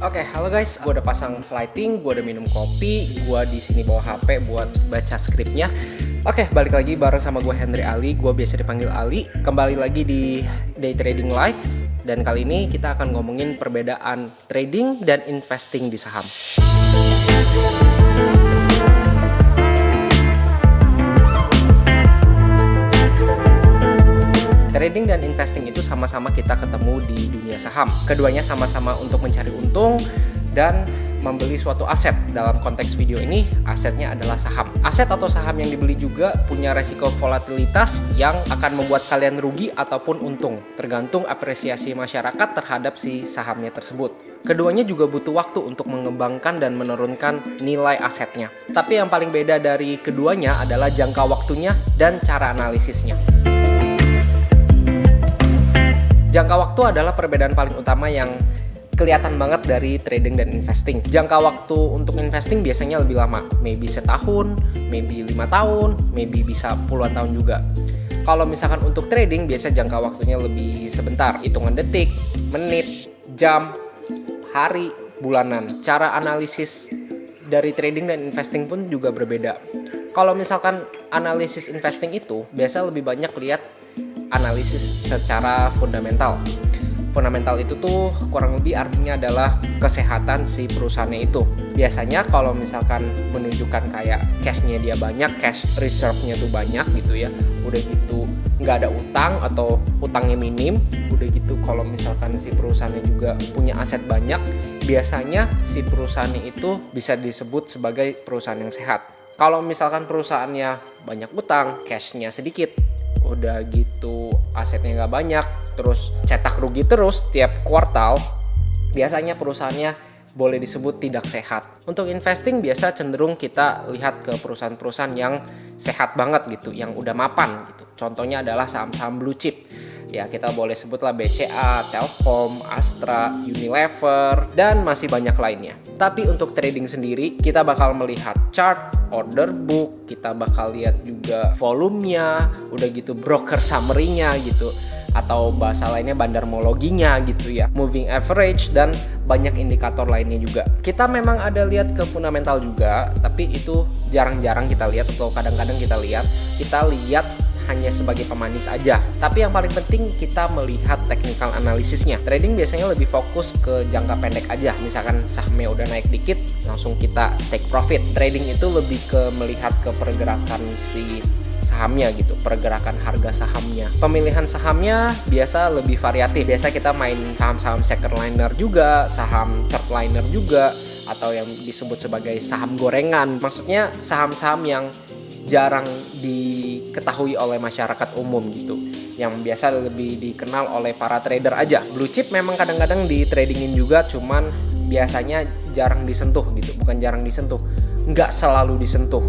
Oke, halo guys. Gue udah pasang lighting, gue udah minum kopi, gue di sini bawa HP buat baca skripnya. Oke, balik lagi bareng sama gue Henry Ali. Gue biasa dipanggil Ali. Kembali lagi di Day Trading Live. Dan kali ini kita akan ngomongin perbedaan trading dan investing di saham. Trading dan investing itu sama-sama kita ketemu di dunia saham. Keduanya sama-sama untuk mencari untung dan membeli suatu aset. Dalam konteks video ini, asetnya adalah saham. Aset atau saham yang dibeli juga punya resiko volatilitas yang akan membuat kalian rugi ataupun untung, tergantung apresiasi masyarakat terhadap si sahamnya tersebut. Keduanya juga butuh waktu untuk mengembangkan dan menurunkan nilai asetnya. Tapi yang paling beda dari keduanya adalah jangka waktunya dan cara analisisnya. Jangka waktu adalah perbedaan paling utama yang kelihatan banget dari trading dan investing. Jangka waktu untuk investing biasanya lebih lama, maybe setahun, maybe 5 tahun, maybe bisa puluhan tahun juga. Kalau misalkan untuk trading biasa jangka waktunya lebih sebentar, hitungan detik, menit, jam, hari, bulanan. Cara analisis dari trading dan investing pun juga berbeda. Kalau misalkan analisis investing itu biasa lebih banyak lihat analisis secara fundamental. Fundamental itu tuh kurang lebih artinya adalah kesehatan si perusahaannya itu. Biasanya kalau misalkan menunjukkan kayak cashnya dia banyak, cash reserve-nya tuh banyak gitu ya. Udah gitu nggak ada utang atau utangnya minim. Udah gitu kalau misalkan si perusahaannya juga punya aset banyak, biasanya si perusahaannya itu bisa disebut sebagai perusahaan yang sehat. Kalau misalkan perusahaannya banyak utang, cashnya sedikit, udah gitu asetnya nggak banyak, terus cetak rugi terus tiap kuartal, biasanya perusahaannya boleh disebut tidak sehat. Untuk investing biasa cenderung kita lihat ke perusahaan-perusahaan yang sehat banget gitu, yang udah mapan gitu. Contohnya adalah saham-saham blue chip. Ya kita boleh sebutlah BCA, Telkom, Astra, Unilever, dan masih banyak lainnya. Tapi untuk trading sendiri kita bakal melihat chart, order book, kita bakal lihat juga volumenya, udah gitu broker summary-nya gitu, atau bahasa lainnya bandarmologinya gitu ya, moving average, dan banyak indikator lainnya juga. Kita memang ada lihat ke fundamental juga, tapi itu jarang-jarang kita lihat, atau kadang-kadang kita lihat hanya sebagai pemanis aja. Tapi yang paling penting kita melihat technical analisisnya. Trading biasanya lebih fokus ke jangka pendek aja. Misalkan sahamnya udah naik dikit, langsung kita take profit. Trading itu lebih ke melihat ke pergerakan si sahamnya gitu, pergerakan harga sahamnya. Pemilihan sahamnya biasa lebih variatif. Biasa kita main saham-saham second liner juga, saham third liner juga, atau yang disebut sebagai saham gorengan. Maksudnya saham-saham yang jarang diketahui oleh masyarakat umum gitu, yang biasa lebih dikenal oleh para trader aja. Blue chip memang kadang-kadang di tradingin juga, cuman biasanya jarang disentuh gitu, bukan jarang disentuh, nggak selalu disentuh.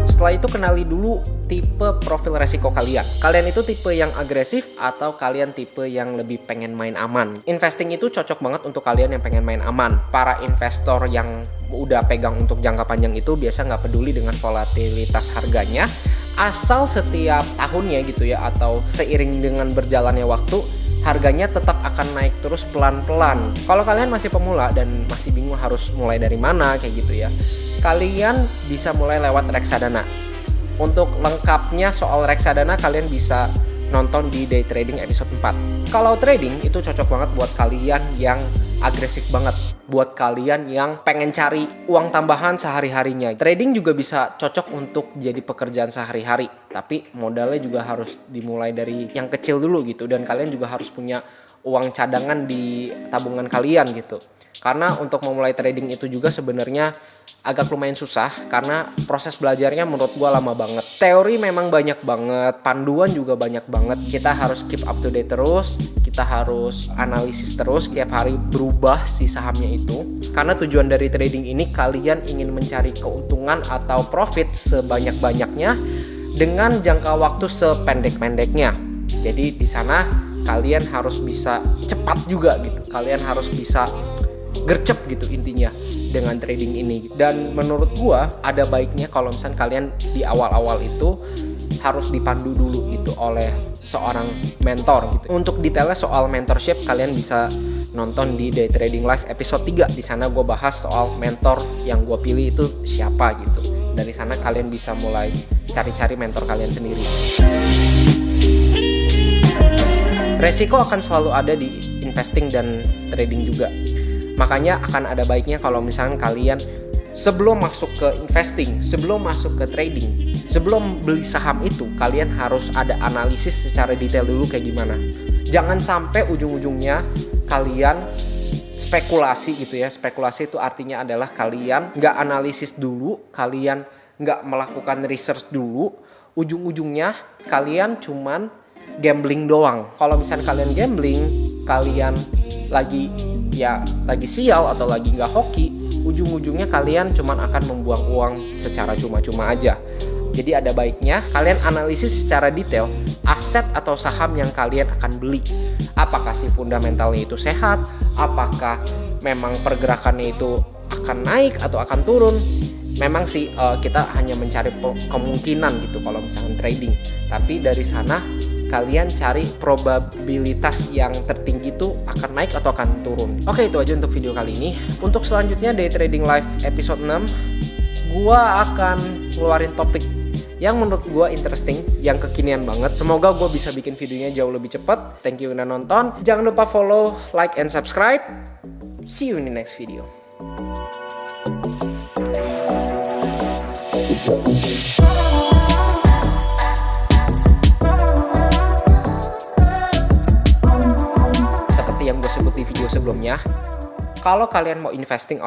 Setelah itu kenali dulu tipe profil resiko kalian. Kalian itu tipe yang agresif atau kalian tipe yang lebih pengen main aman. Investing itu cocok banget untuk kalian yang pengen main aman. Para investor yang udah pegang untuk jangka panjang itu biasa nggak peduli dengan volatilitas harganya, asal setiap tahunnya gitu ya, atau seiring dengan berjalannya waktu, harganya tetap akan naik terus pelan-pelan. Kalau kalian masih pemula dan masih bingung harus mulai dari mana kayak gitu ya, kalian bisa mulai lewat reksadana. Untuk lengkapnya soal reksadana kalian bisa nonton di Day Trading episode 4. Kalau trading itu cocok banget buat kalian yang agresif banget, buat kalian yang pengen cari uang tambahan sehari-harinya. Trading juga bisa cocok untuk jadi pekerjaan sehari-hari, tapi modalnya juga harus dimulai dari yang kecil dulu gitu, dan kalian juga harus punya uang cadangan di tabungan kalian gitu. Karena untuk memulai trading itu juga sebenarnya agak lumayan susah, karena proses belajarnya menurut gua lama banget. Teori memang banyak banget, panduan juga banyak banget. Kita harus keep up to date terus, kita harus analisis terus, tiap hari berubah si sahamnya itu. Karena tujuan dari trading ini kalian ingin mencari keuntungan atau profit sebanyak-banyaknya dengan jangka waktu sependek-pendeknya. Jadi di sana kalian harus bisa cepat juga gitu. Kalian harus bisa gercep gitu intinya dengan trading ini. Dan menurut gua ada baiknya kalau misalnya kalian di awal-awal itu harus dipandu dulu gitu oleh seorang mentor gitu. Untuk detailnya soal mentorship kalian bisa nonton di Day Trading Live episode 3. Di sana gue bahas soal mentor yang gue pilih itu siapa gitu. Dari sana kalian bisa mulai cari-cari mentor kalian sendiri. Resiko akan selalu ada di investing dan trading juga. Makanya akan ada baiknya kalau misalnya kalian sebelum masuk ke investing, sebelum masuk ke trading, sebelum beli saham itu, kalian harus ada analisis secara detail dulu kayak gimana. Jangan sampai ujung-ujungnya kalian spekulasi gitu ya. Spekulasi itu artinya adalah kalian nggak analisis dulu, kalian nggak melakukan research dulu, ujung-ujungnya kalian cuman gambling doang. Kalau misalnya kalian gambling, kalian lagi sial atau lagi nggak hoki, ujung-ujungnya kalian cuman akan membuang uang secara cuma-cuma aja. Jadi ada baiknya kalian analisis secara detail aset atau saham yang kalian akan beli. Apakah si fundamentalnya itu sehat? Apakah memang pergerakannya itu akan naik atau akan turun? Memang sih kita hanya mencari kemungkinan gitu kalau misalnya trading. Tapi dari sana kalian cari probabilitas yang tertinggi itu akan naik atau akan turun. Oke, itu aja untuk video kali ini. Untuk selanjutnya Day Trading Live episode 6, gua akan ngeluarin topik yang menurut gue interesting, yang kekinian banget. Semoga gue bisa bikin videonya jauh lebih cepat. Thank you udah nonton. Jangan lupa follow, like, and subscribe. See you in the next video. Seperti yang gue sebut di video sebelumnya, kalau kalian mau investing